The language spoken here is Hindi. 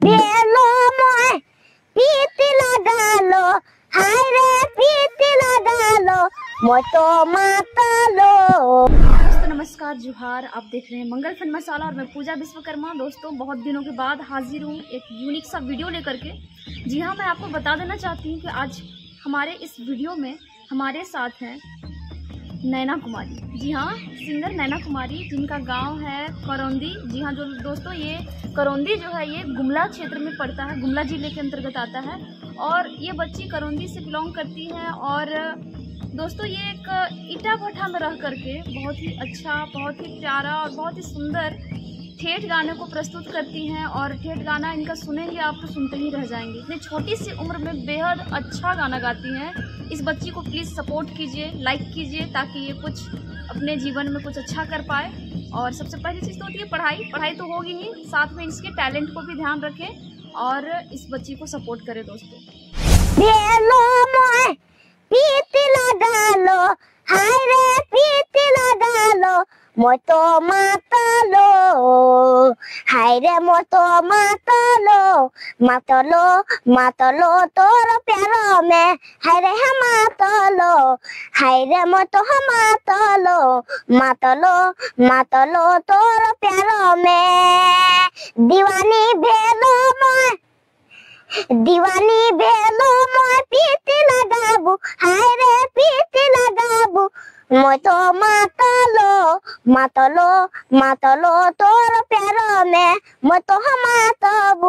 भेलो मोय पीत लगालो, हाय रे पीत लगालो, मोय तो मातलो। दोस्तों नमस्कार, जुहार। आप देख रहे हैं मंगल फन मसाला और मैं पूजा विश्वकर्मा। दोस्तों बहुत दिनों के बाद हाजिर हूँ एक यूनिक सा वीडियो लेकर के। जी हाँ, मैं आपको बता देना चाहती हूँ कि आज हमारे इस वीडियो में हमारे साथ हैं नैना कुमारी। जी हाँ, सिंगर नैना कुमारी, जिनका गांव है करौंदी। जी हाँ जो दोस्तों, ये करौंदी जो है ये गुमला क्षेत्र में पड़ता है, गुमला जिले के अंतर्गत आता है। और ये बच्ची करौंदी से बिलोंग करती है। और दोस्तों ये एक ईटा भट्ठा में रह करके बहुत ही अच्छा, बहुत ही प्यारा और बहुत ही सुंदर ठेठ गाने को प्रस्तुत करती हैं। और ठेठ गाना इनका सुनेंगे आप तो सुनते ही रह जाएंगे। इतनी छोटी सी उम्र में बेहद अच्छा गाना गाती हैं। इस बच्ची को प्लीज़ सपोर्ट कीजिए, लाइक कीजिए, ताकि ये कुछ अपने जीवन में कुछ अच्छा कर पाए। और सबसे पहली चीज़ तो होती है पढ़ाई। पढ़ाई तो होगी ही, साथ में इसके टैलेंट को भी ध्यान रखें और इस बच्ची को सपोर्ट करें दोस्तों। भेलो मोय पीत लगालो, हाय रे पीत लगालो, मोय तो मातलो, हाय रे मोय तो मातलो, मातलो मातलो तोर प्यारो में, हाय रे हम मातलो, हाय रे मोय तो मातलो, मातलो मातलो तोर प्यारो में। दीवानी भेलो मोय, दीवानी भेलो मोय पीत लगाबू, हाय रे पीत लगाबू, मोय तो मातलो, मातलो मातलो तोर प्यारो में, मोय तो मातबू।